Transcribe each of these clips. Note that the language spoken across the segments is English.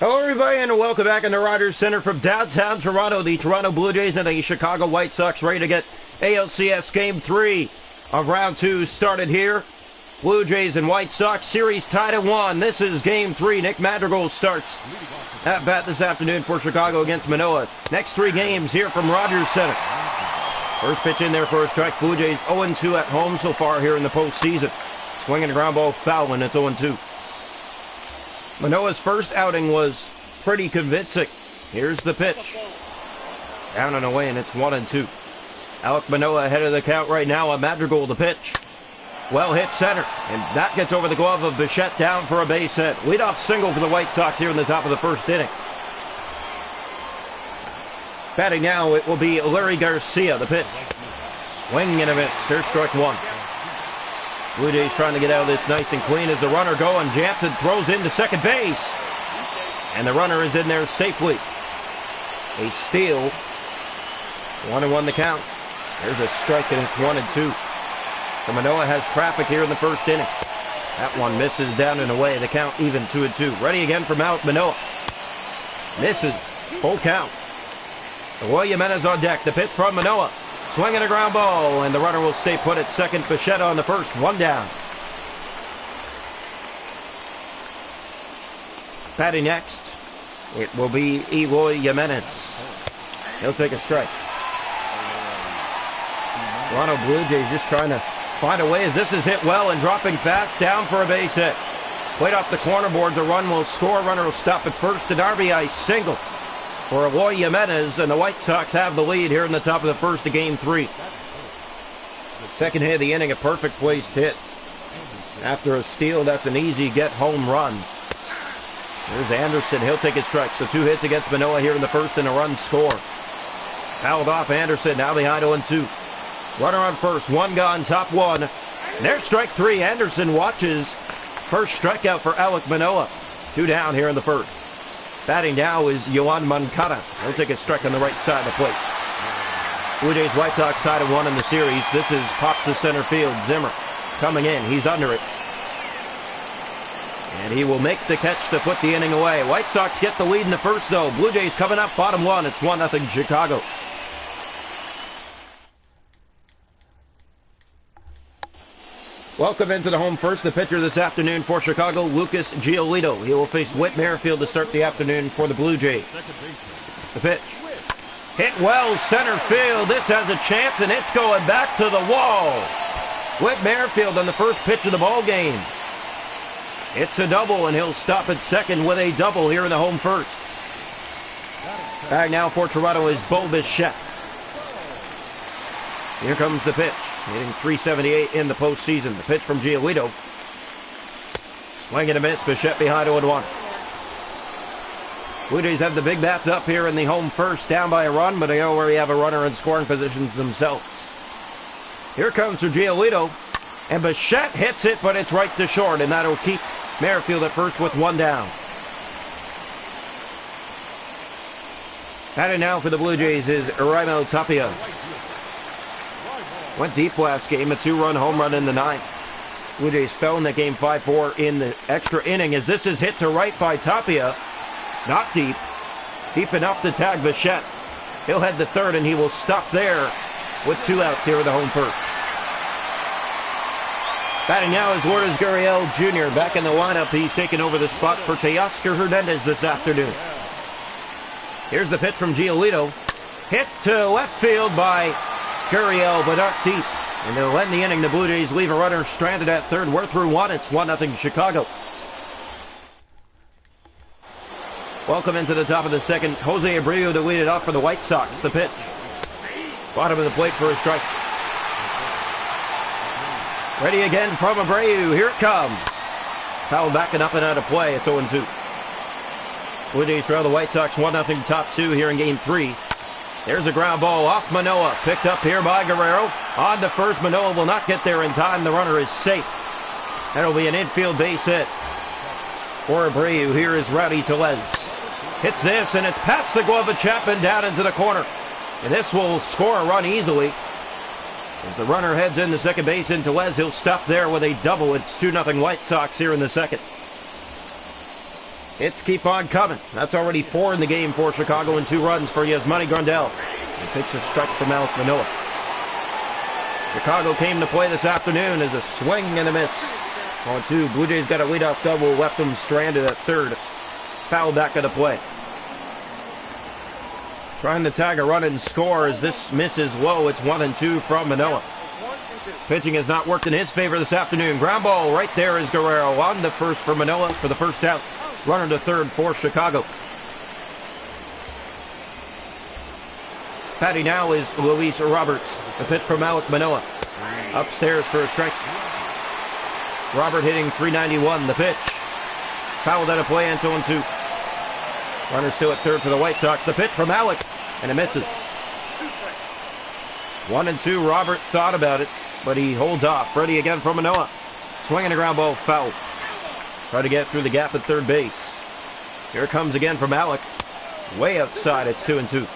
Hello everybody and welcome back in the Rogers Center from downtown Toronto. The Toronto Blue Jays and the Chicago White Sox ready to get ALCS Game 3 of Round 2 started here. Blue Jays and White Sox series tied at 1. This is Game 3. Nick Madrigal starts at bat this afternoon for Chicago against Manoah. Next 3 games here from Rogers Center. First pitch in there for a strike. Blue Jays 0-2 at home so far here in the postseason. Swinging a ground ball foul when it's 0-2. Manoah's first outing was pretty convincing. Here's the pitch. Down and away, and it's 1-2. Alek Manoah ahead of the count right now on Madrigal, the pitch. Well hit center, and that gets over the glove of Bichette down for a base hit. Leadoff single for the White Sox here in the top of the first inning. Batting now, it will be Larry Garcia, the pitch. Swing and a miss. There's strike 1. Blue Jays trying to get out of this nice and clean as the runner going. Jansen throws into second base. And the runner is in there safely. A steal. 1-1 the count. There's a strike and it's 1-2. So Manoah has traffic here in the first inning. That one misses down and away. The count even 2-2. Ready again from Alek Manoah. Misses. Full count. Eloy Jimenez on deck. The pitch from Manoah. Swinging a ground ball, and the runner will stay put at second. Bichette on the first, 1 down. Batting next, it will be Eloy Jimenez. He'll take a strike. Toronto Blue Jays just trying to find a way as this is hit well and dropping fast down for a base hit. Played off the corner board, the run will score. Runner will stop at first, an RBI single for Eloy Jimenez, and the White Sox have the lead here in the top of the first of Game 3. Second hit of the inning, a perfect placed hit. After a steal, that's an easy get home run. There's Anderson, he'll take his strike. So 2 hits against Manoah here in the first and a run score. Fouled off Anderson, now behind 0-2. Runner on first, 1 gone, top 1. And there's strike 3. Anderson watches. First strikeout for Alek Manoah. 2 down here in the first. Batting now is Yoan Moncada. He'll take a strike on the right side of the plate. Blue Jays White Sox tied at 1 in the series. This is popped to center field. Zimmer coming in. He's under it. And he will make the catch to put the inning away. White Sox get the lead in the first, though. Blue Jays coming up, bottom 1. It's 1-0 Chicago. Welcome into the home first. The pitcher this afternoon for Chicago, Lucas Giolito. He will face Whit Merrifield to start the afternoon for the Blue Jays. The pitch. Hit well, center field. This has a chance, and it's going back to the wall. Whit Merrifield on the first pitch of the ball game. It's a double, and he'll stop at second with a double here in the home first. Back now for Toronto is Bo Bichette. Here comes the pitch. Hitting .378 in the postseason. The pitch from Giolito. Swing and a miss. Bichette behind 0-1. Blue Jays have the big bats up here in the home first, down by a run, but they already have a runner in scoring positions themselves. Here comes for Giolito, and Bichette hits it, but it's right to short, and that'll keep Merrifield at first with 1 down. Batting now for the Blue Jays is Raimel Tapia. Went deep last game, a 2-run home run in the 9th. Blue Jays fell in that game 5-4 in the extra inning as this is hit to right by Tapia. Not deep. Deep enough to tag Bichette. He'll head to third and he will stop there with 2 outs here in the home first. Batting now is Vladimir Guerrero Jr. back in the lineup. He's taken over the spot for Teoscar Hernandez this afternoon. Here's the pitch from Giolito. Hit to left field by Gurriel, but not deep. And they'll end the inning. The Blue Jays leave a runner stranded at third. We're through 1. It's 1-0 Chicago. Welcome into the top of the second. Jose Abreu to lead it off for the White Sox. The pitch. Bottom of the plate for a strike. Ready again from Abreu. Here it comes. Foul backing up and out of play. It's 0-2. Blue Jays trail the White Sox 1-0 top 2 here in Game 3. There's a ground ball off Manoah. Picked up here by Guerrero. On to first. Manoah will not get there in time. The runner is safe. That'll be an infield base hit for Abreu. Here is Rowdy Tellez. Hits this, and it's past the glove of Chapman down into the corner. And this will score a run easily. As the runner heads into second base in Tellez, he'll stop there with a double. It's 2-0 White Sox here in the second. Hits keep on coming. That's already 4 in the game for Chicago and 2 runs for Yasmani Grandal. He takes a strike from Alek Manoah. Chicago came to play this afternoon as a swing and a miss. 0-2. Blue Jays got a leadoff double, left them stranded at third. Foul back into play. Trying to tag a run and score as this misses low. It's 1-2 from Manoah. Pitching has not worked in his favor this afternoon. Ground ball right there is Guerrero on the first for Manoah for the first out. Runner to third for Chicago. Batting now is Luis Roberts. The pitch from Alek Manoah. Upstairs for a strike. Robert hitting .391. The pitch. Fouled out of play and 2-2. Runner still at third for the White Sox. The pitch from Alek. And it misses. 1-2. Robert thought about it, but he holds off. Ready again from Manoah. Swinging a ground ball, foul. Try to get through the gap at third base. Here it comes again from Alek. Way outside, it's 2-2.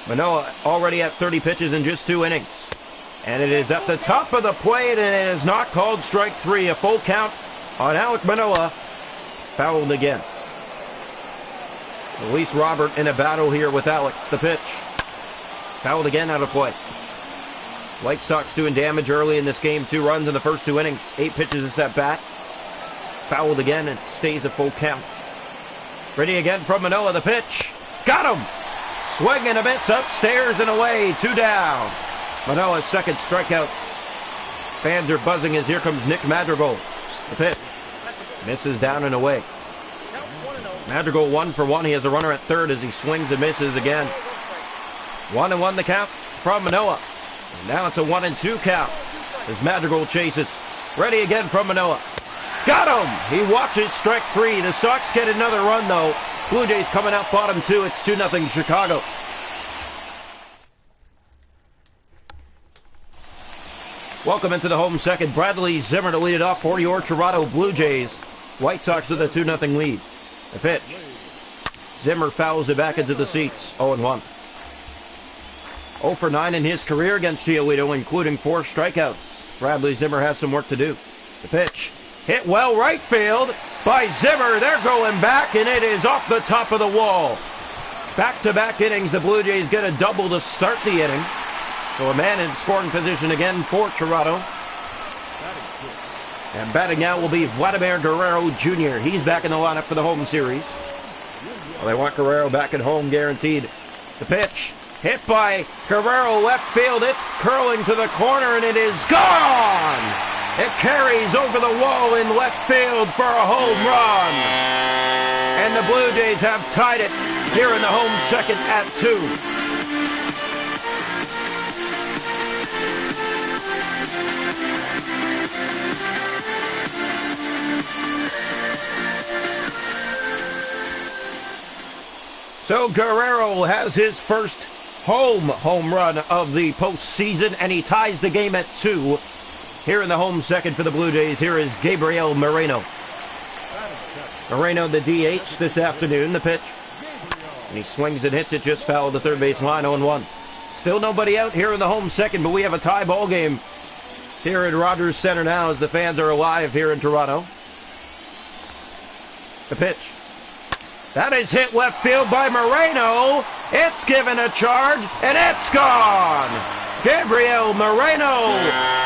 Manoah already at 30 pitches in just 2 innings. And it is at the top of the plate, and it is not called strike 3. A full count on Alek Manoah. Fouled again. Luis Robert in a battle here with Alek. The pitch. Fouled again, out of play. White Sox doing damage early in this game. 2 runs in the first 2 innings. 8 pitches this at bat. Fouled again and stays a full count. Ready again from Manoah. The pitch. Got him! Swing and a miss upstairs and away. 2 down. Manoah's second strikeout. Fans are buzzing as here comes Nick Madrigal. The pitch. Misses down and away. Madrigal 1 for 1. He has a runner at third as he swings and misses again. 1-1 the count from Manoah. And now it's a 1-2 count as Madrigal chases. Ready again from Manoah. Got him! He watches strike 3. The Sox get another run though. Blue Jays coming out bottom 2. It's 2-0 Chicago. Welcome into the home second. Bradley Zimmer to lead it off for your Toronto Blue Jays. White Sox with a 2-0 lead. The pitch. Zimmer fouls it back into the seats. 0-1. 0 for 9 in his career against Giolito, including 4 strikeouts. Bradley Zimmer has some work to do. The pitch. Hit well right field by Zimmer. They're going back, and it is off the top of the wall. Back-to-back innings. The Blue Jays get a double to start the inning. So a man in scoring position again for Toronto. And batting now will be Vladimir Guerrero Jr. He's back in the lineup for the home series. Well, they want Guerrero back at home, guaranteed. The pitch. Hit by Guerrero left field. It's curling to the corner, and it is gone! It carries over the wall in left field for a home run. And the Blue Jays have tied it here in the home second at 2. So Guerrero has his first home run of the postseason, and he ties the game at 2. Here in the home second for the Blue Jays, here is Gabriel Moreno. Moreno, the DH this afternoon, the pitch. And he swings and hits it, just foul the third base line, 0-1. Still nobody out here in the home second, but we have a tie ball game here at Rogers Center now as the fans are alive here in Toronto. The pitch. That is hit left field by Moreno. It's given a charge, and it's gone. Gabriel Moreno.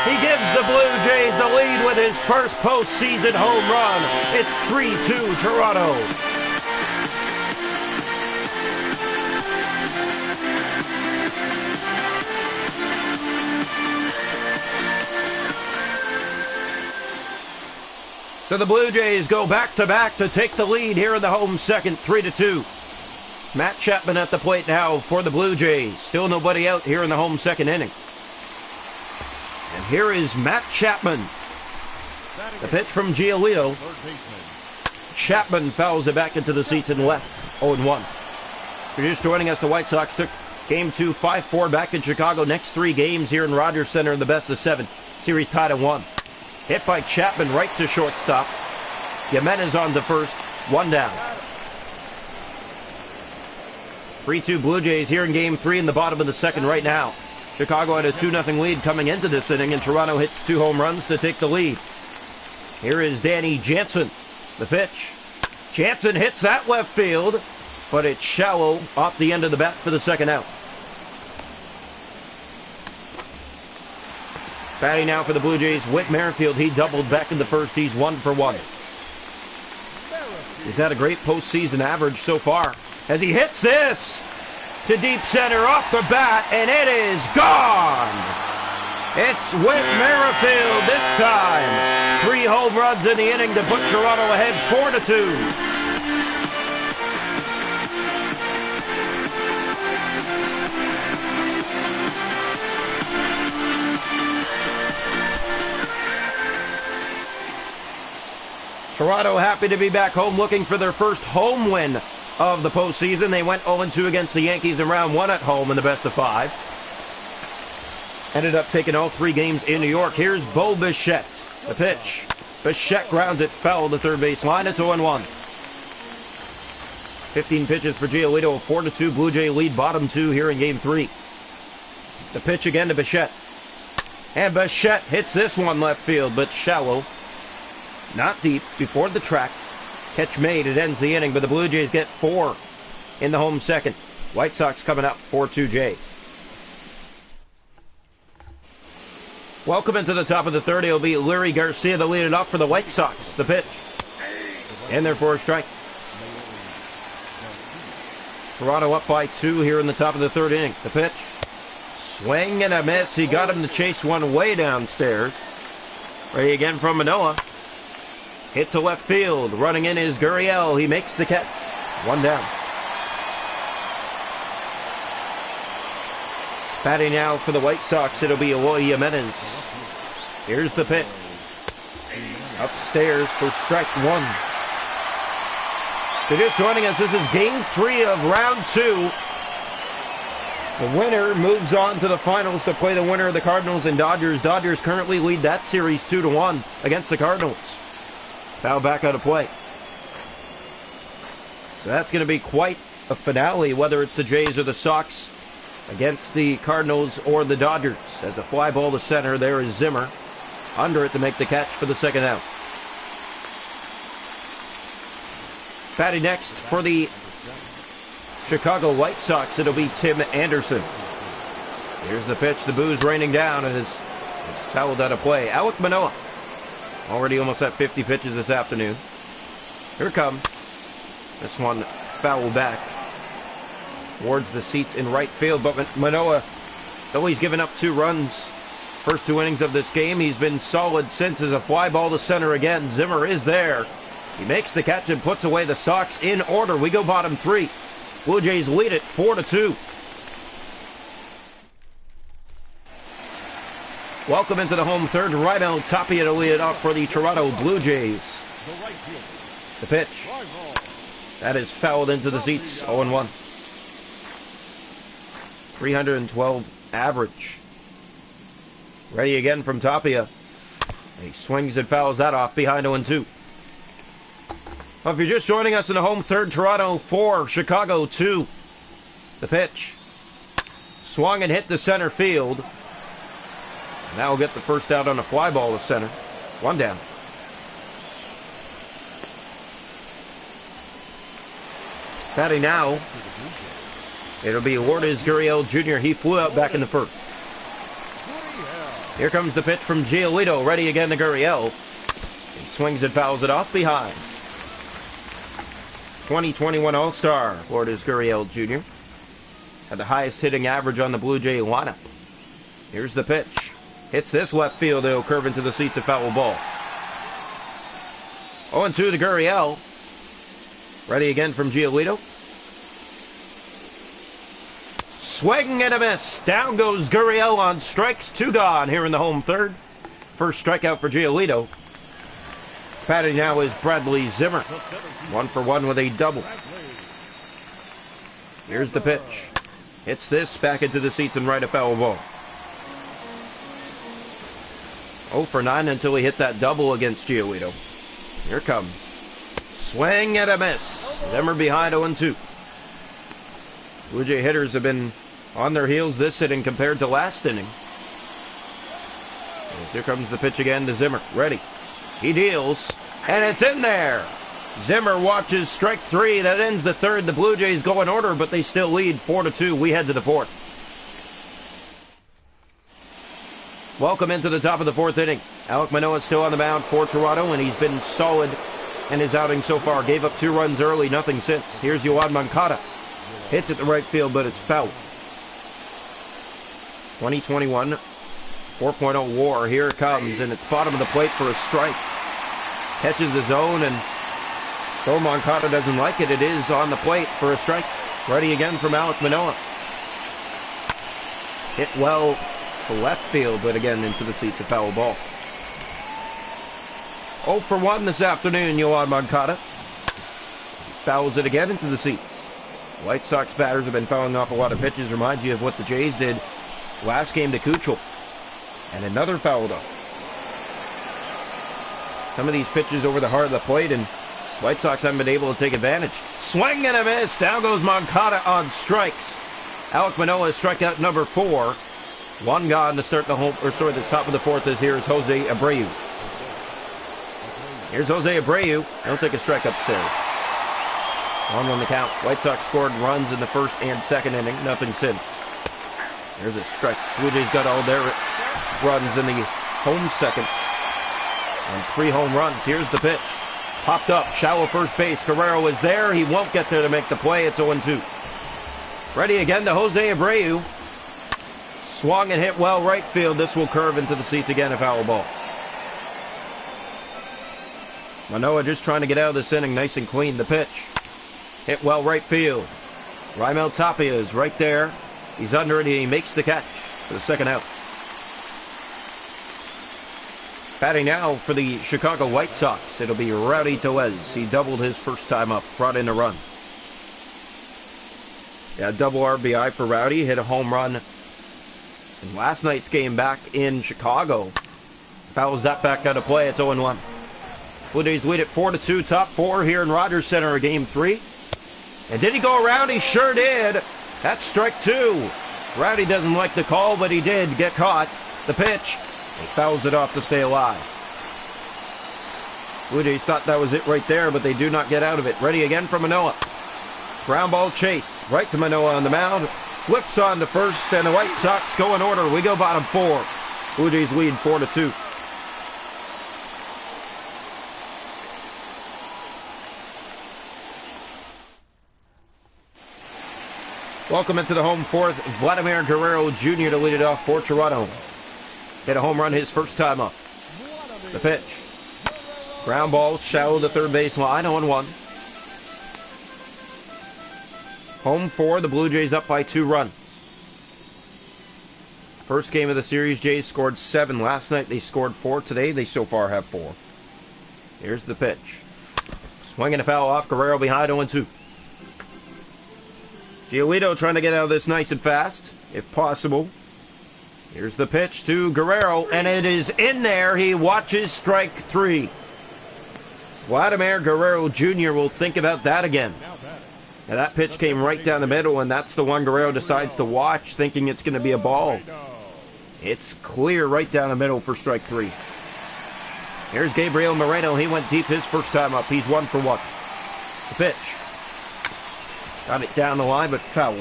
He gives the Blue Jays the lead with his first postseason home run. It's 3-2 Toronto. So the Blue Jays go back-to-back to take the lead here in the home second, 3-2. Matt Chapman at the plate now for the Blue Jays. Still nobody out here in the home second inning. And here is Matt Chapman. The pitch from Giolito. Chapman fouls it back into the seats and left, 0-1. If you're just joining us, the White Sox took Game 2, 5-4 back in Chicago. Next 3 games here in Rogers Center in the best of 7. Series tied at 1. Hit by Chapman right to shortstop. Jimenez on to first. 1 down. 3-2 Blue Jays here in Game 3 in the bottom of the second right now. Chicago had a 2-0 lead coming into this inning, and Toronto hits 2 home runs to take the lead. Here is Danny Jansen. The pitch. Jansen hits that left field, but it's shallow off the end of the bat for the second out. Batting now for the Blue Jays, Whit Merrifield. He doubled back in the first. He's 1 for 1. He's had a great postseason average so far as he hits this to deep center off the bat, and it is gone. It's Whit Merrifield this time. 3 home runs in the inning to put Toronto ahead 4-2. Toronto happy to be back home, looking for their first home win of the postseason. They went 0-2 against the Yankees in round 1 at home in the best of 5. Ended up taking all 3 games in New York. Here's Bo Bichette. The pitch. Bichette grounds it foul to third base line. It's 0-1. 15 pitches for Giolito. 4-2 Blue Jay lead, bottom 2 here in Game 3. The pitch again to Bichette. And Bichette hits this one left field, but shallow. Not deep, before the track. Catch made, it ends the inning, but the Blue Jays get 4 in the home second. White Sox coming up 4-2 Jays. Welcome into the top of the third. It'll be Larry Garcia to lead it off for the White Sox. The pitch. In there for a strike. Toronto up by 2 here in the top of the third inning. The pitch. Swing and a miss. He got him to chase one way downstairs. Ready again from Manoah. Hit to left field. Running in is Gurriel. He makes the catch. 1 down. Batting now for the White Sox, it'll be Eloy Jimenez. Here's the pitch. Upstairs for strike 1. If you're just joining us, this is Game 3 of round 2. The winner moves on to the finals to play the winner of the Cardinals and Dodgers. Dodgers currently lead that series 2-1 against the Cardinals. Foul back out of play. So that's going to be quite a finale, whether it's the Jays or the Sox against the Cardinals or the Dodgers. As a fly ball to center, there is Zimmer under it to make the catch for the second out. Batting next for the Chicago White Sox, it'll be Tim Anderson. Here's the pitch. The booze raining down, and it's fouled out of play. Alek Manoah. Already almost at 50 pitches this afternoon. Here it comes. This one fouled back towards the seats in right field. But Manoah, though he's given up 2 runs first 2 innings of this game, he's been solid since as a fly ball to center again. Zimmer is there. He makes the catch and puts away the Sox in order. We go bottom 3. Blue Jays lead it 4-2. Welcome into the home third. Rhino Tapia to lead it off for the Toronto Blue Jays. The pitch. That is fouled into the seats. 0-1. 312 average. Ready again from Tapia. He swings and fouls that off behind 0-2. Well, if you're just joining us in the home third, Toronto 4, Chicago 2. The pitch. Swung and hit to center field. Now we'll get the first out on a fly ball to center. 1 down. Batting now, it'll be Lourdes Gurriel Jr. He flew out back in the first. Here comes the pitch from Giolito. Ready again to Gurriel. He swings and fouls it off behind. 2021 All-Star, Lourdes Gurriel Jr. Had the highest hitting average on the Blue Jay lineup. Here's the pitch. Hits this left field. It'll curve into the seats, a foul ball. 0-2 to Gurriel. Ready again from Giolito. Swing and a miss. Down goes Gurriel on strikes. 2 gone here in the home third. First strikeout for Giolito. Batting now is Bradley Zimmer. 1 for 1 with a double. Here's the pitch. Hits this back into the seats and right, a foul ball. 0 for 9 until he hit that double against Giolito. Here it comes. Swing and a miss. Zimmer behind 0-2. Blue Jay hitters have been on their heels this inning compared to last inning. As here comes the pitch again to Zimmer. Ready. He deals, and it's in there. Zimmer watches strike 3. That ends the third. The Blue Jays go in order, but they still lead 4-2. We head to the fourth. Welcome into the top of the fourth inning. Alek Manoah is still on the mound for Toronto, and he's been solid in his outing so far. Gave up 2 runs early, nothing since. Here's Yoan Moncada. Hits at the right field, but it's foul. 2021 4.0 WAR. Here it comes, and it's bottom of the plate for a strike. Catches the zone, and though Moncada doesn't like it, it is on the plate for a strike. Ready again from Alek Manoah. Hit well to left field, but again into the seats, a foul ball. 0 for 1 this afternoon, Yoan Moncada. Fouls it again into the seats. White Sox batters have been fouling off a lot of pitches. Reminds you of what the Jays did last game to Kuchel. And another fouled off. Some of these pitches over the heart of the plate, and White Sox haven't been able to take advantage. Swing and a miss. Down goes Moncada on strikes. Alek Manoah is strikeout number 4. 1 gone to start the the top of the fourth. Here's Jose Abreu. Here's Jose Abreu. He'll take a strike upstairs. 1 on the count. White Sox scored runs in the first and second inning. Nothing since. There's a strike. Blue Jays got all their runs in the home second. And 3 home runs. Here's the pitch. Popped up. Shallow first base. Guerrero is there. He won't get there to make the play. It's 0-2. Ready again to Jose Abreu. Swung and hit well right field. This will curve into the seats again, a foul ball. Manoah just trying to get out of this inning nice and clean. The pitch. Hit well right field. Raimel Tapia is right there. He's under it. He makes the catch for the second out. Batting now for the Chicago White Sox, it'll be Rowdy Tellez. He doubled his first time up, brought in a run. Yeah, double RBI for Rowdy. Hit a home run in last night's game back in Chicago. Fouls that back out of play. It's 0-1. Blue Jays lead at 4-2. Top 4 here in Rogers Center, game 3. And did he go around? He sure did. That's strike 2. Rowdy doesn't like the call, but he did get caught. The pitch. He fouls it off to stay alive. Blue Jays thought that was it right there, but they do not get out of it. Ready again from Manoah. Ground ball chased. Right to Manoah on the mound. Flips on to first, and the White Sox go in order. We go bottom 4. Blue Jays lead 4-2. Welcome into the home fourth. Vladimir Guerrero Jr. to lead it off for Toronto. Hit a home run his first time up. The pitch. Ground ball shallow to third base line, 0-1. Home 4, the Blue Jays up by 2 runs. First game of the series, Jays scored 7 last night. They scored 4 today. They so far have 4. Here's the pitch. Swinging a foul off. Guerrero behind, 0-2. Giolito trying to get out of this nice and fast, if possible. Here's the pitch to Guerrero, and it is in there. He watches strike 3. Vladimir Guerrero Jr. will think about that again. Now that pitch came right down the middle, and that's the one Guerrero decides to watch, thinking it's going to be a ball. It's clear right down the middle for strike 3. Here's Gabriel Moreno. He went deep his first time up. He's 1 for 1. The pitch. Got it down the line, but foul.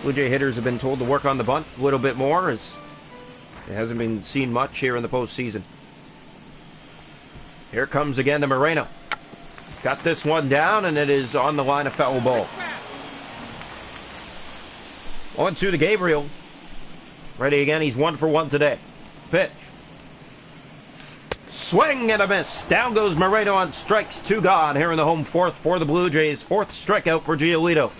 Blue Jay hitters have been told to work on the bunt a little bit more, as it hasn't been seen much here in the postseason. Here comes again to Moreno. Got this one down, and it is on the line of foul ball. 1-2 to Gabriel. Ready again. He's 1 for 1 today. Pitch. Swing and a miss. Down goes Moreno on strikes. 2 gone here in the home fourth for the Blue Jays. 4th strikeout for Giolito.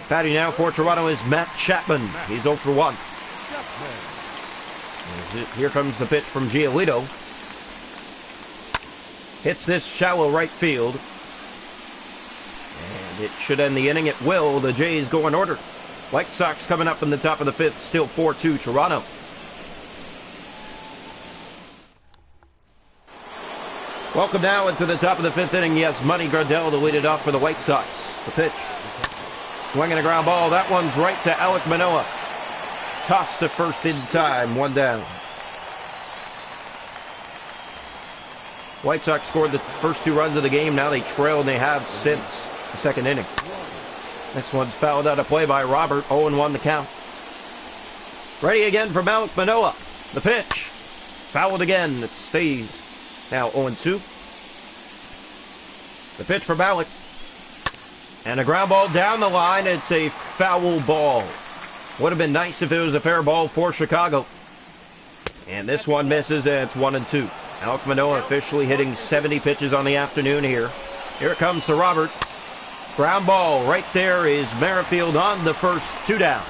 Batting now for Toronto is Matt Chapman. He's 0 for 1. Here comes the pitch from Giolito. Hits this shallow right field. And it should end the inning. It will. The Jays go in order. White Sox coming up in the top of the 5th. Still 4-2 Toronto. Welcome now into the top of the 5th inning. Yes, Money Gardell to lead it off for the White Sox. The pitch. Swinging a ground ball. That one's right to Alek Manoah. Tossed to first in time. 1 down. White Sox scored the first 2 runs of the game. Now they trail, and they have since the second inning. This one's fouled out of play by Robert. 0-1 the count. Ready again for Malik Manoah. The pitch. Fouled again. It stays now 0-2. The pitch for Malik. And a ground ball down the line. It's a foul ball. Would have been nice if it was a fair ball for Chicago. And this one misses, and it's 1-2. Malik Manoah officially hitting 70 pitches on the afternoon here. Here it comes to Robert. Ground ball. Right there is Merrifield on the first. 2 down.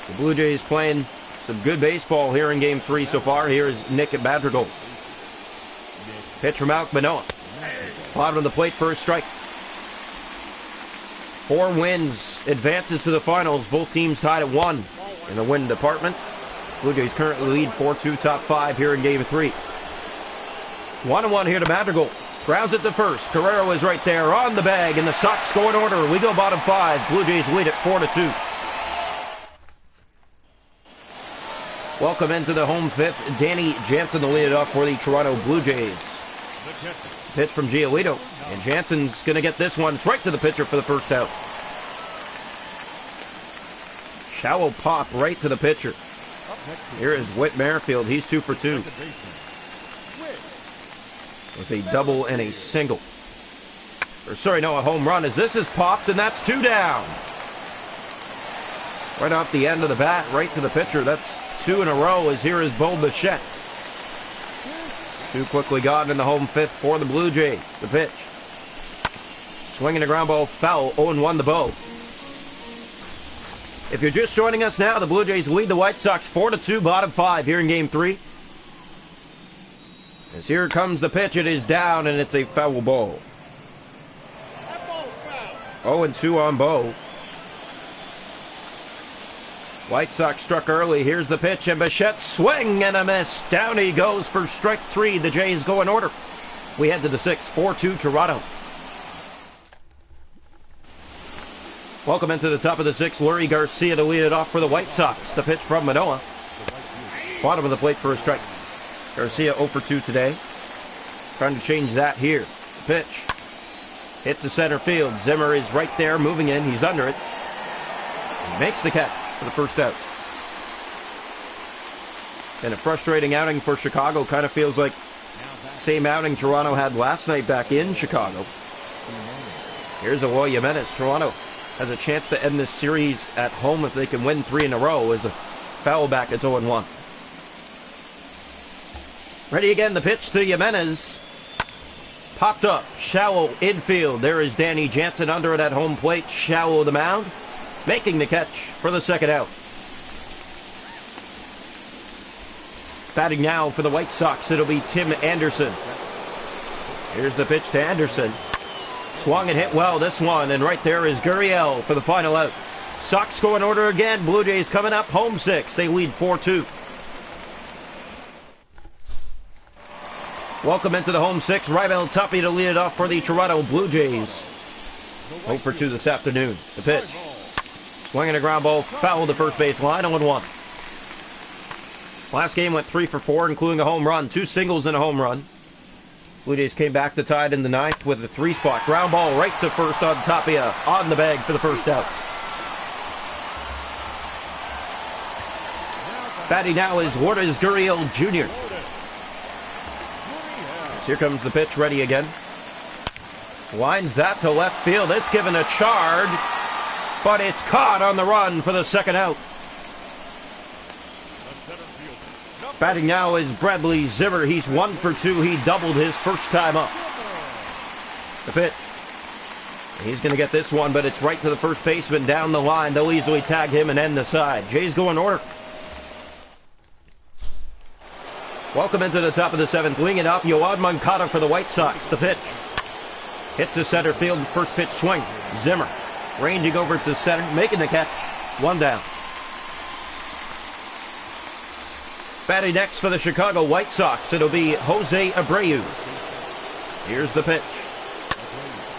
The Blue Jays playing some good baseball here in Game 3 so far. Here is Nick Madrigal. Pitch from Malik Manoah. Bottom of the plate for a strike. 4 wins, advances to the finals. Both teams tied at 1 in the win department. Blue Jays currently lead 4-2, top 5 here in Game 3. 1-1 here to Madrigal. Grounds it to first. Guerrero is right there on the bag, and the Sox go in order. We go bottom 5. Blue Jays lead at 4-2. Welcome into the home 5th. Danny Jansen to lead it off for the Toronto Blue Jays. Pitch from Giolito. And Jansen's going to get this one. It's right to the pitcher for the first out. Shallow pop right to the pitcher. Here is Whit Merrifield. He's 2 for 2. With a double and a single. A home run, as this is popped, and that's 2 down. Right off the end of the bat, right to the pitcher. That's 2 in a row, as here is Bo Bichette. 2 quickly gotten in the home 5th for the Blue Jays. The pitch. Swinging a ground ball foul. 0-1 the Bo. If you're just joining us now, the Blue Jays lead the White Sox 4-2, bottom 5 here in Game 3. As here comes the pitch, it is down, and it's a foul ball. 0-2 on Bo. White Sox struck early. Here's the pitch, and Bichette swing and a miss. Down he goes for strike 3. The Jays go in order. We head to the 6th, 4-2 Toronto. Welcome into the top of the 6th. Lurie Garcia to lead it off for the White Sox. The pitch from Manoah. Bottom of the plate for a strike. Garcia 0 for 2 today. Trying to change that here. The pitch. Hit to center field. Zimmer is right there moving in. He's under it. He makes the catch for the first out. And a frustrating outing for Chicago. Kind of feels like same outing Toronto had last night back in Chicago. Here's Eloy Jimenez. Toronto has a chance to end this series at home if they can win 3 in a row as a foul back. It's 0-1. Ready again, the pitch to Jimenez. Popped up, shallow infield. There is Danny Jansen under it at home plate. Shallow the mound, making the catch for the second out. Batting now for the White Sox, it'll be Tim Anderson. Here's the pitch to Anderson. Swung and hit well this one, and right there is Gurriel for the final out. Sox go in order again. Blue Jays coming up, home 6. They lead 4-2. Welcome into the home 6. Raimel Tuppy to lead it off for the Toronto Blue Jays. 0 for 2 this afternoon. The pitch. Swinging a ground ball, foul to first base line, 0-1. Last game went 3 for 4, including a home run. 2 singles and a home run. Blue Jays came back to tie it in the 9th with a 3-spot. Ground ball right to first on Tapia. On the bag for the first out. Batting now is Lourdes Gurriel Jr. Here comes the pitch, ready again. Winds that to left field. It's given a charge, but it's caught on the run for the second out. Batting now is Bradley Zimmer. He's 1 for 2. He doubled his first time up. The pitch. He's going to get this one, but it's right to the first baseman down the line. They'll easily tag him and end the side. Jays go in order. Welcome into the top of the 7th. Wing it up. Yoan Moncada for the White Sox. The pitch. Hit to center field. First pitch swing. Zimmer ranging over to center. Making the catch. 1 down. Batting next for the Chicago White Sox, it'll be Jose Abreu. Here's the pitch.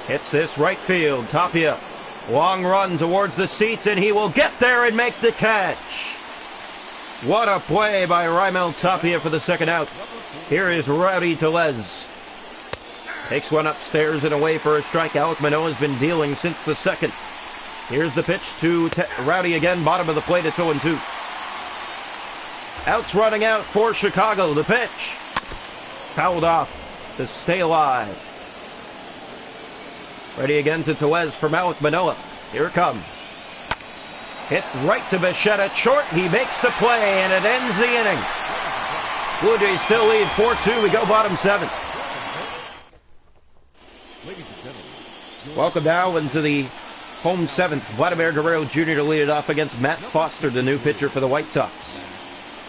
Hits this right field. Tapia. Long run towards the seats, and he will get there and make the catch. What a play by Raimel Tapia for the second out. Here is Rowdy Tellez. Takes one upstairs and away for a strike. Alek Manoah has been dealing since the second. Here's the pitch to Rowdy again. Bottom of the plate, it's 0-2. Outs running out for Chicago. The pitch. Fouled off to stay alive. Ready again to Tellez from Alek Manoah. Here it comes. Hit right to Bichette at short. He makes the play, and it ends the inning. Blue Jays still lead 4-2. We go bottom 7. Welcome now into the home 7th. Vladimir Guerrero Jr. to lead it off against Matt Foster, the new pitcher for the White Sox.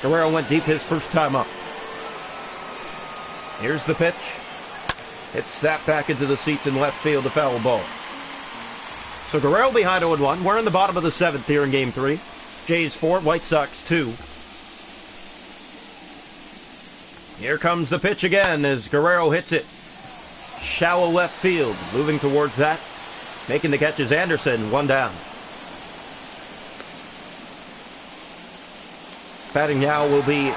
Guerrero went deep his first time up. Here's the pitch. Hits that back into the seats in left field, a foul ball. So Guerrero behind 0-1. We're in the bottom of the 7th here in Game 3. Jays 4, White Sox 2. Here comes the pitch again as Guerrero hits it. Shallow left field. Moving towards that. Making the catch is Anderson. 1 down. Batting now will be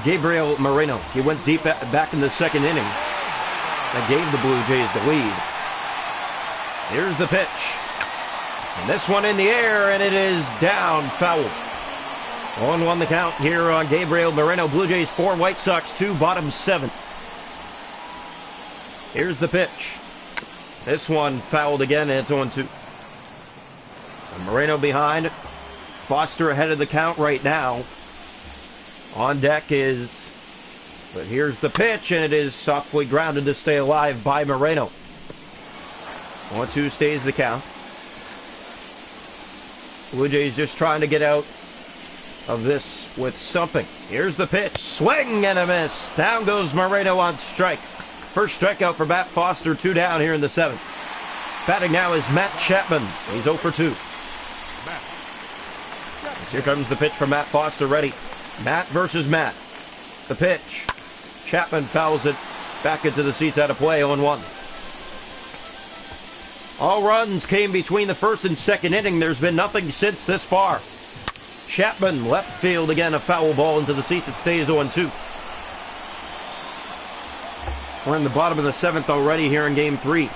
Gabriel Moreno. He went deep back in the second inning. That gave the Blue Jays the lead. Here's the pitch. And this one in the air, and it is down, foul. 1-1 the count here on Gabriel Moreno. Blue Jays 4, White Sox 2, bottom 7. Here's the pitch. This one fouled again, and it's 0-2. So Moreno behind. Foster ahead of the count right now. On deck is... But here's the pitch, and it is softly grounded to stay alive by Moreno. 1-2 stays the count. Blue Jays just trying to get out of this with something. Here's the pitch. Swing and a miss. Down goes Moreno on strikes. First strikeout for Matt Foster. 2 down here in the 7th. Batting now is Matt Chapman. He's 0 for 2. Here comes the pitch from Matt Foster. Ready. Matt versus Matt. The pitch. Chapman fouls it back into the seats out of play. 0-1. All runs came between the first and second inning. There's been nothing since this far. Chapman left field again, a foul ball into the seats. It stays 0-2. We're in the bottom of the 7th already here in Game 3.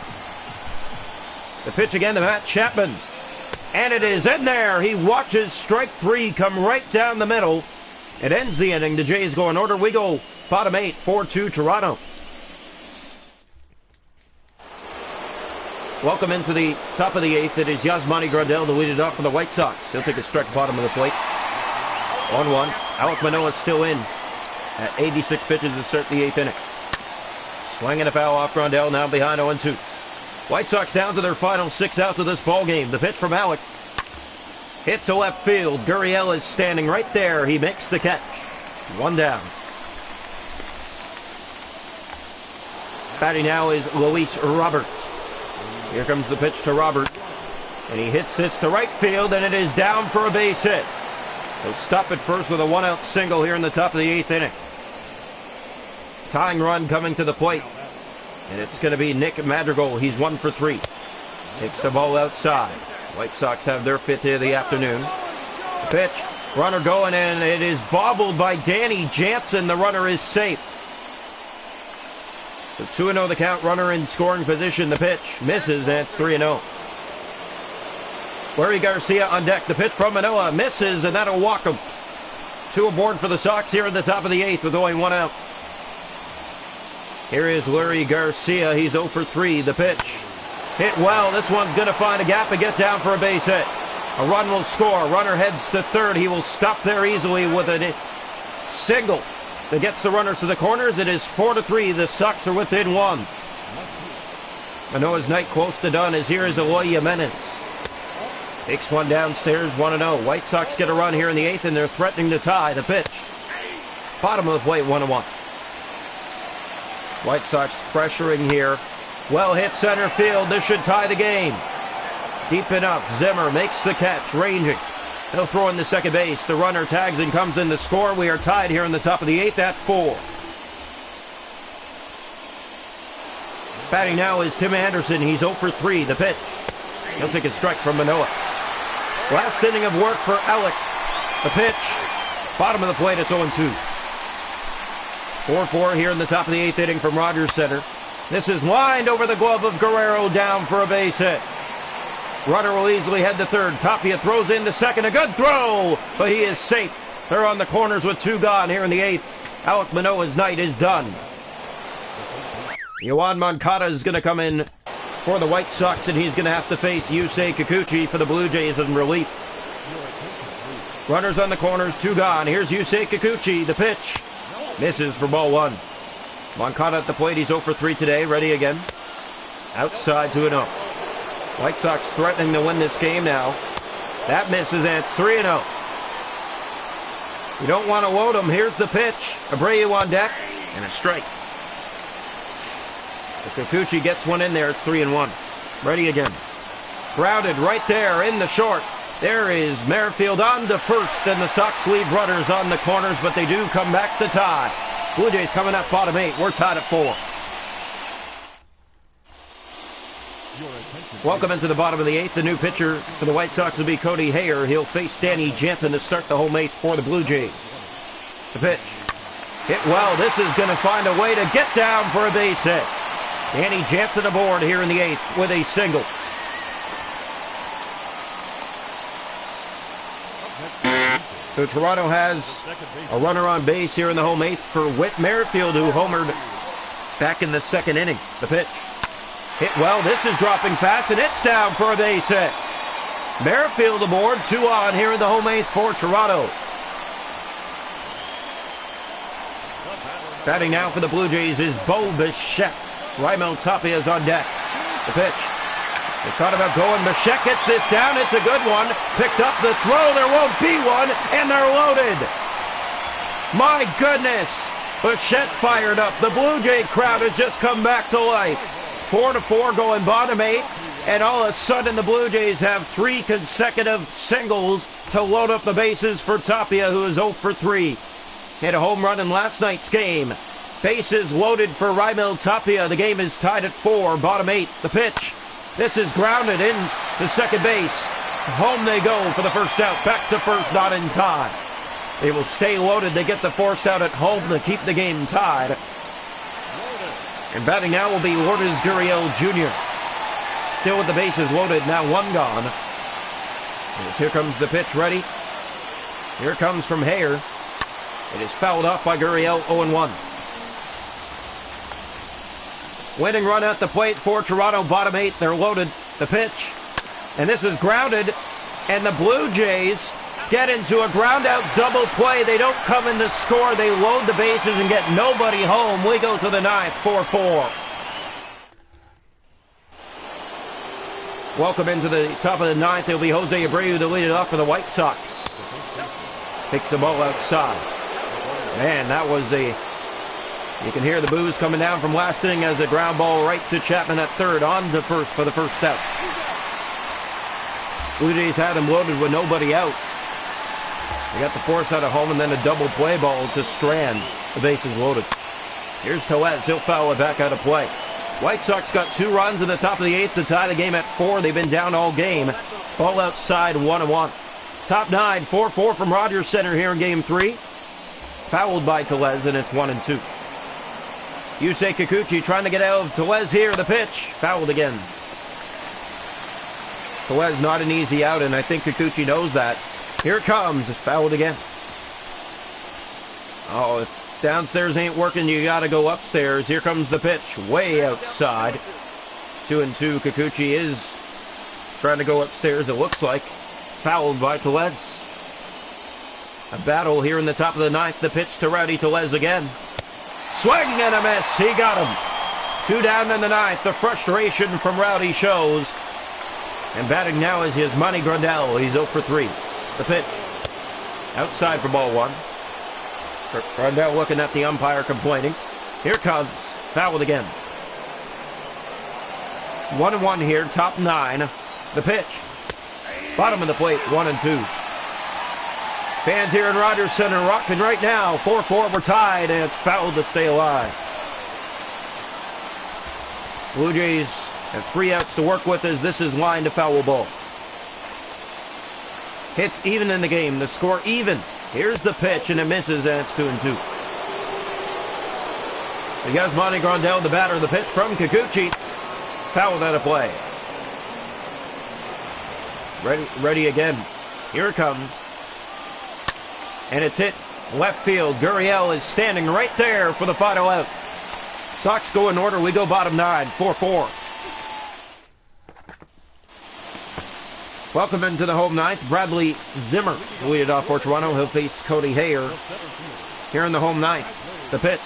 The pitch again to Matt Chapman. And it is in there. He watches strike 3 come right down the middle. It ends the inning. The Jays go in order. We go bottom 8, 4-2 Toronto. Welcome into the top of the 8th. It is Yasmani Grandal to lead it off for the White Sox. He'll take a strike bottom of the plate. 1-1. Alek Manoah still in at 86 pitches to start the 8th inning. Swinging a foul off Grandal, now behind 0-2. White Sox down to their final 6 outs of this ball game. The pitch from Alek. Hit to left field. Gurriel is standing right there. He makes the catch. 1 down. Batting now is Luis Roberts. Here comes the pitch to Robert. And he hits this to right field, and it is down for a base hit. He'll stop at first with a 1-out single here in the top of the 8th inning. Tying run coming to the plate. And it's going to be Nick Madrigal. He's 1 for 3. Takes the ball outside. White Sox have their 5th hit of the afternoon. The pitch. Runner going, and it is bobbled by Danny Jansen. The runner is safe. So 2-0 the count. Runner in scoring position. The pitch misses, and it's 3-0. Larry Garcia on deck. The pitch from Manoah misses, and that'll walk him. 2 aboard for the Sox here at the top of the 8th with only 1 out. Here is Larry Garcia. He's 0 for 3. The pitch. Hit well. This one's going to find a gap and get down for a base hit. A run will score. Runner heads to third. He will stop there easily with a single that gets the runners to the corners. It is 4-3. The Sox are within 1. Manoah's night close to done as here is Eloy Jimenez. Takes one downstairs, 1-0. White Sox get a run here in the 8th, and they're threatening to tie. The pitch. Bottom of the plate, 1-1. White Sox pressuring here. Well hit center field. This should tie the game. Deep enough. Zimmer makes the catch, ranging. They'll throw in the second base. The runner tags and comes in to score. We are tied here in the top of the 8th at 4. Batting now is Tim Anderson. He's 0 for 3. The pitch. He'll take a strike from Manoah. Last inning of work for Alek. The pitch. Bottom of the plate, it's 0-2. 4-4 here in the top of the 8th inning from Rogers Center. This is lined over the glove of Guerrero, down for a base hit. Runner will easily head to third. Tapia throws into second. A good throw, but he is safe. They're on the corners with 2 gone here in the 8th. Alek Manoah's night is done. Yoan Moncada is going to come in for the White Sox, and he's going to have to face Yusei Kikuchi for the Blue Jays in relief. Runners on the corners, 2 gone. Here's Yusei Kikuchi. The pitch misses for ball 1. Moncada at the plate. He's 0 for 3 today. Ready again. Outside 2-0. White Sox threatening to win this game now. That misses, and it's 3-0. You don't want to load him. Here's the pitch. Abreu on deck, and a strike. If Kikuchi gets one in there, it's 3-1. Ready again. Grounded right there in the short. There is Merrifield on to first, and the Sox leave runners on the corners, but they do come back to tie. Blue Jays coming up bottom 8. We're tied at 4. Welcome into the bottom of the 8th. The new pitcher for the White Sox will be Cody Hayer. He'll face Danny Jansen to start the home 8th for the Blue Jays. The pitch. Hit well. This is going to find a way to get down for a base hit. Danny Jansen aboard here in the 8th with a single. So Toronto has a runner on base here in the home 8th for Whit Merrifield, who homered back in the 2nd inning. The pitch. Hit well. This is dropping fast, and it's down for a base hit. Merrifield aboard. 2 on here in the home 8th for Toronto. Batting now for the Blue Jays is Bo Bichette. Raimel Tapia is on deck. The pitch. They thought about going. Bichette gets this down. It's a good one. Picked up the throw. There won't be one, and they're loaded. My goodness. Bichette fired up. The Blue Jay crowd has just come back to life. 4-4 going bottom 8, and all of a sudden the Blue Jays have 3 consecutive singles to load up the bases for Tapia, who is 0 for 3. Hit a home run in last night's game. Bases loaded for Raimel Tapia. The game is tied at 4, bottom 8. The pitch. This is grounded in to second base. Home they go for the first out. Back to first, not in time. They will stay loaded. They get the force out at home to keep the game tied. And batting now will be Vladimir Guerrero Jr. Still with the bases loaded, now 1 gone. As here comes the pitch, ready. Here comes from Hayer. It is fouled off by Gurriel, 0-1. Winning run at the plate for Toronto, bottom 8. They're loaded. The pitch. And this is grounded. And the Blue Jays get into a ground-out double play. They don't come in to score. They load the bases and get nobody home. We go to the 9th, 4-4. Welcome into the top of the 9th. It'll be Jose Abreu to lead it off for the White Sox. Takes the ball outside. Man, that was a... You can hear the boos coming down from last inning as a ground ball right to Chapman at third, on to first for the first out. Blue Jays had him loaded with nobody out. They got the force out of home, and then a double play ball to Strand. The bases loaded. Here's Tellez. He'll foul it back out of play. White Sox got 2 runs in the top of the 8th to tie the game at 4. They've been down all game. Ball outside, 1-1. Top 9, 4-4 from Rogers Center here in Game 3. Fouled by Tellez, and it's 1-2. Yusei Kikuchi trying to get out of Tellez here. The pitch. Fouled again. Tellez not an easy out, and I think Kikuchi knows that. Here it comes. It's fouled again. Oh, if downstairs ain't working, you got to go upstairs. Here comes the pitch. Way outside. 2-2. Kikuchi is trying to go upstairs, it looks like. Fouled by Tellez. A battle here in the top of the 9th. The pitch to Rowdy Tellez again. Swing and a miss. He got him. 2 down in the 9th. The frustration from Rowdy shows. And batting now is his Manny Grandal. He's 0 for 3. The pitch. Outside for ball 1. Grandal looking at the umpire, complaining. Here comes. Fouled again. 1-1 here. Top 9. The pitch. Bottom of the plate. 1-2. Fans here in Rogers Center rocking right now. 4-4, we're tied, and it's fouled to stay alive. Blue Jays have 3 outs to work with as this is line to foul ball. Hits even in the game. The score even Here's the pitch, and it misses, and it's 2-2. Yasmani Grandel, the batter, the pitch from Kikuchi. Fouled out of play. Ready again. Here it comes. And it's hit left field. Gurriel is standing right there for the final out. Sox go in order. We go bottom 9, 4-4. Welcome into the home ninth. Bradley Zimmer leaded off for Toronto. He'll face Cody Hayer here in the home ninth. The pitch.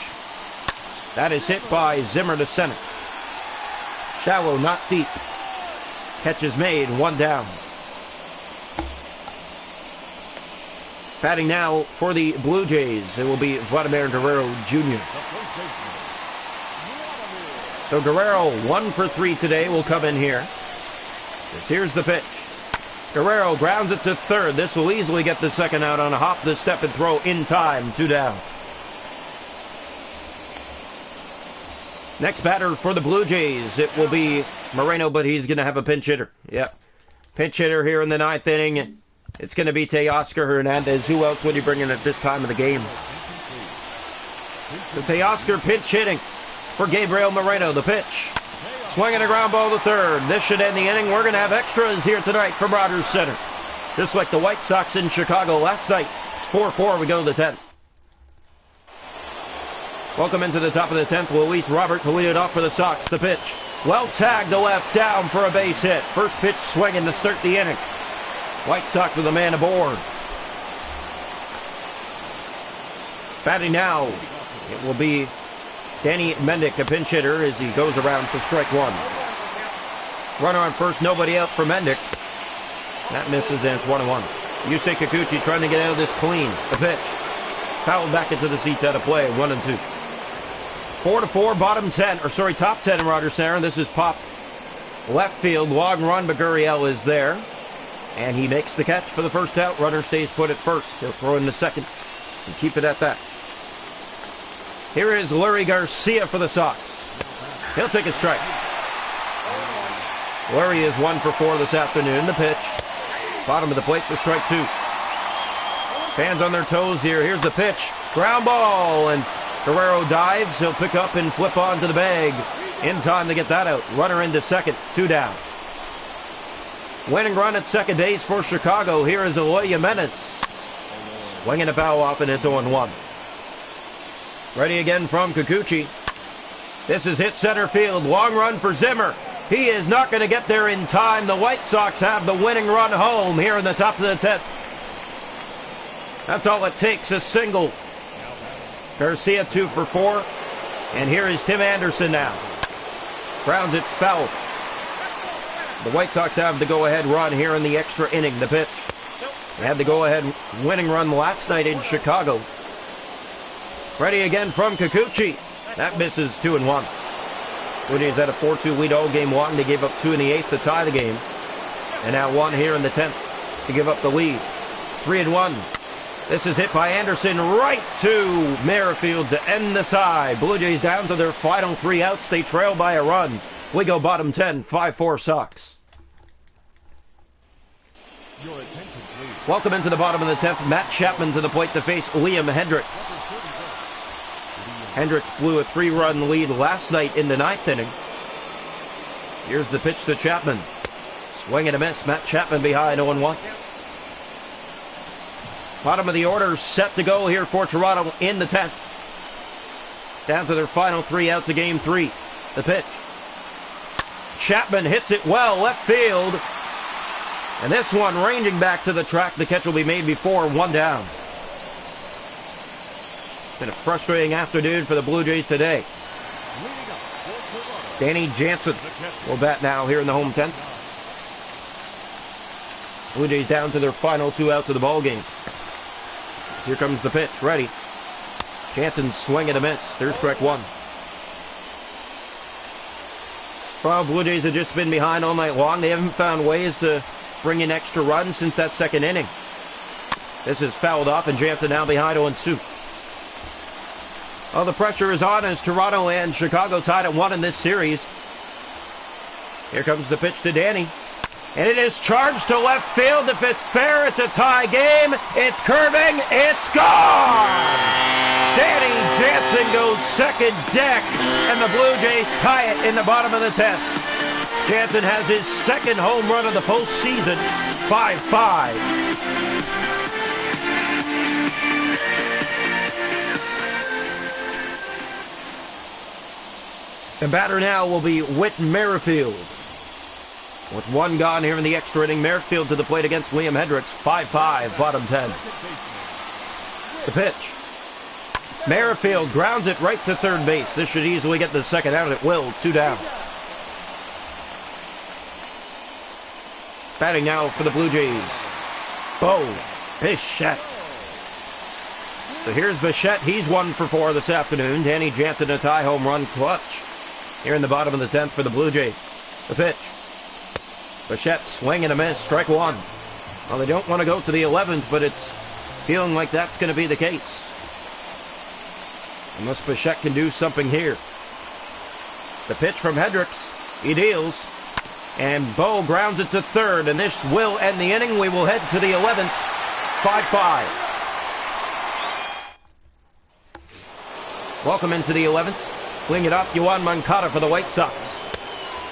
That is hit by Zimmer to center. Shallow, not deep. Catch is made, 1 down. Batting now for the Blue Jays, it will be Vladimir Guerrero Jr. So Guerrero, 1 for 3 today, will come in here. Here's the pitch. Guerrero grounds it to third. This will easily get the second out on a hop, the step and throw in time, 2 down. Next batter for the Blue Jays, it will be Moreno, but he's going to have a pinch hitter. Yep. Pinch hitter here in the 9th inning. It's going to be Teoscar Hernandez. Who else would you bring in at this time of the game? The Teoscar pinch hitting for Gabriel Moreno. The pitch. Swinging a ground ball to third. This should end the inning. We're going to have extras here tonight from Rogers Center. Just like the White Sox in Chicago last night. 4-4, we go to the 10th. Welcome into the top of the 10th. Luis Robert to lead it off for the Sox. The pitch. Well tagged to left, down for a base hit. First pitch swinging to start the inning. White Sox with a man aboard. Batting now, it will be Danny Mendick, a pinch hitter, as he goes around for strike 1. Runner on first, nobody out for Mendick. That misses, and it's 1-1. Yusei Kikuchi trying to get out of this clean. The pitch. Fouled back into the seats out of play, 1-2. 4-4, bottom 10, top 10 in Rogers Center. This is popped left field. Long run, but Gurriel is there. And he makes the catch for the first out. Runner stays put at first. He'll throw in the second and keep it at that. Here is Larry Garcia for the Sox. He'll take a strike. Larry is 1 for 4 this afternoon. The pitch. Bottom of the plate for strike 2. Fans on their toes here. Here's the pitch. Ground ball. And Guerrero dives. He'll pick up and flip onto the bag. In time to get that out. Runner into second. 2 down. Winning run at second base for Chicago. Here is Eloy Jimenez. Swinging a foul off, and it's 0-1. Ready again from Kikuchi. This is hit center field. Long run for Zimmer. He is not going to get there in time. The White Sox have the winning run home here in the top of the 10th. That's all it takes, a single. Garcia 2 for 4. And here is Tim Anderson now. Grounds it foul. The White Sox have the go-ahead run here in the extra inning. The pitch. They had the go-ahead winning run last night in Chicago. Ready again from Kikuchi. That misses, 2-1. Blue Jays had a 4-2 lead all game long. They gave up 2 in the 8th to tie the game. And now 1 here in the 10th to give up the lead. 3-1. This is hit by Anderson right to Merrifield to end the side. Blue Jays down to their final 3 outs. They trail by a run. We go bottom 10, 5-4 Sox. Welcome into the bottom of the 10th. Matt Chapman to the plate to face Liam Hendricks. Hendricks blew a 3-run lead last night in the 9th inning. Here's the pitch to Chapman. Swing and a miss. Matt Chapman behind, 0-1. Bottom of the order set to go here for Toronto in the 10th. Down to their final 3 outs of game 3. The pitch. Chapman hits it well, left field. And this one ranging back to the track. The catch will be made before 1 down. Been a frustrating afternoon for the Blue Jays today. Danny Jansen will bat now here in the home 10th. Blue Jays down to their final 2 outs of the ball game. Here comes the pitch. Ready. Jansen swing and a miss. There's strike 1. Well, Blue Jays have just been behind all night long. They haven't found ways to bring in extra runs since that second inning. This is fouled off, and Jansen now behind 0-2. Well, the pressure is on as Toronto and Chicago tied at 1 in this series. Here comes the pitch to Danny. And it is charged to left field. If it's fair, it's a tie game. It's curving. It's gone! Danny Jansen goes second deck, and the Blue Jays tie it in the bottom of the 10th. Jansen has his second home run of the postseason, 5-5. The batter now will be Whit Merrifield. With one gone here in the extra inning, Merrifield to the plate against Liam Hendricks, 5-5, bottom 10. The pitch. Merrifield grounds it right to third base. This should easily get the second out. It will, 2 down. Batting now for the Blue Jays, Bo Bichette. So here's Bichette. He's 1 for 4 this afternoon. Danny Jansen a tie home run clutch here in the bottom of the 10th for the Blue Jays. The pitch. Bichette swing and a miss, strike 1. Well, they don't want to go to the 11th, but it's feeling like that's going to be the case. Unless Bichette can do something here. The pitch from Hendricks. He deals. And Bo grounds it to third, and this will end the inning. We will head to the 11th, 5-5. Welcome into the 11th. Cleaning it up, Yoan Moncada for the White Sox.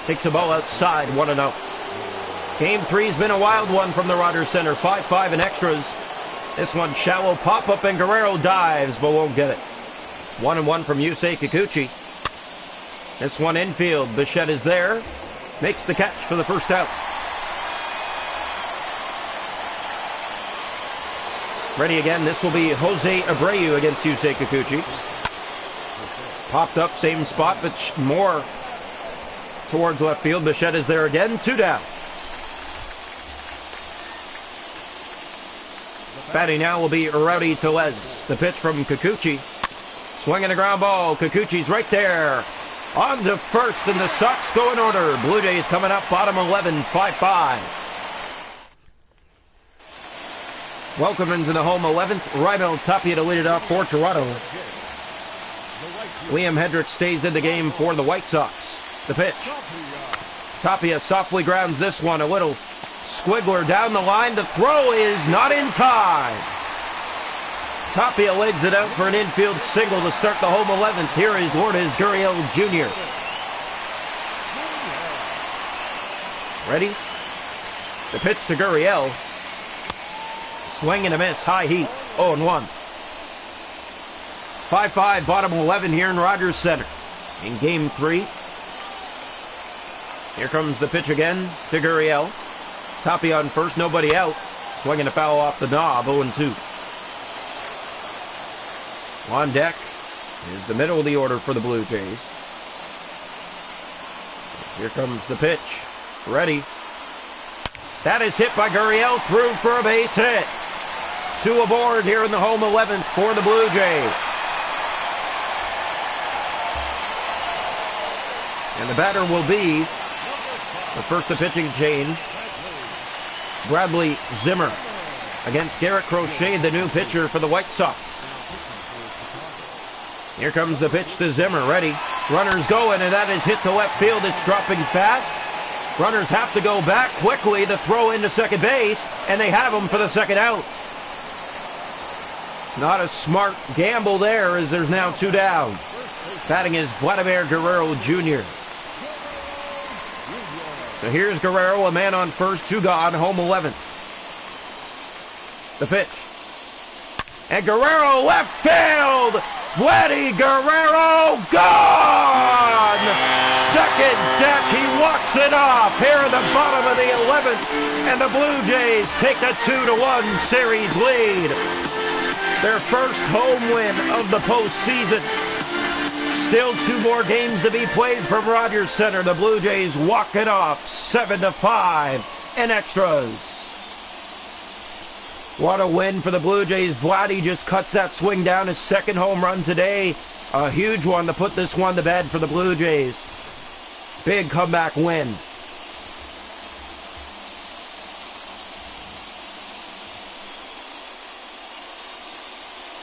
Takes a ball outside, 1-0. Game 3's been a wild one from the Rogers Center, 5-5 in extras. This one shallow pop-up, and Guerrero dives, but won't get it. 1-1 from Yusei Kikuchi. This one infield, Bichette is there. Makes the catch for the first out. Ready again. This will be Jose Abreu against Yusei Kikuchi. Popped up, same spot, but more towards left field. Bichette is there again. 2 down. Batting now will be Rowdy Tellez. The pitch from Kikuchi. Swinging a ground ball. Kikuchi's right there. On to first, and the Sox go in order. Blue Jays coming up, bottom 11, 5-5. Welcome into the home 11th. Raimel Tapia to lead it off for Toronto. Liam Hendricks stays in the game for the White Sox. The pitch. Tapia softly grounds this one. A little squiggler down the line. The throw is not in time. Tapia legs it out for an infield single to start the home 11th. Here is Lourdes Gurriel Jr. Ready? The pitch to Gurriel. Swing and a miss. High heat. 0-1. 5-5, bottom 11 here in Rogers Center. In Game 3. Here comes the pitch again to Gurriel. Tapia on first, nobody out. Swinging a foul off the knob, 0-2. On deck is the middle of the order for the Blue Jays. Here comes the pitch. Ready. That is hit by Gurriel, through for a base hit. 2 aboard here in the home 11th for the Blue Jays. And the batter will be, the first the pitching change, Bradley Zimmer against Garrett Crochet, the new pitcher for the White Sox. Here comes the pitch to Zimmer. Ready. Runners going, and that is hit to left field. It's dropping fast. Runners have to go back quickly to throw into second base, and they have him for the second out. Not a smart gamble there, as there's now 2 down. Batting is Vladimir Guerrero Jr. So here's Guerrero, a man on first, 2 gone, home 11th. The pitch. And Guerrero left field! Vladdy Guerrero gone! Second deck, he walks it off here at the bottom of the 11th, and the Blue Jays take a 2-1 series lead. Their first home win of the postseason. Still 2 more games to be played from Rogers Center. The Blue Jays walk it off 7-5 in extras. What a win for the Blue Jays. Vladdy just cuts that swing down, his second home run today. A huge one to put this one to bed for the Blue Jays. Big comeback win.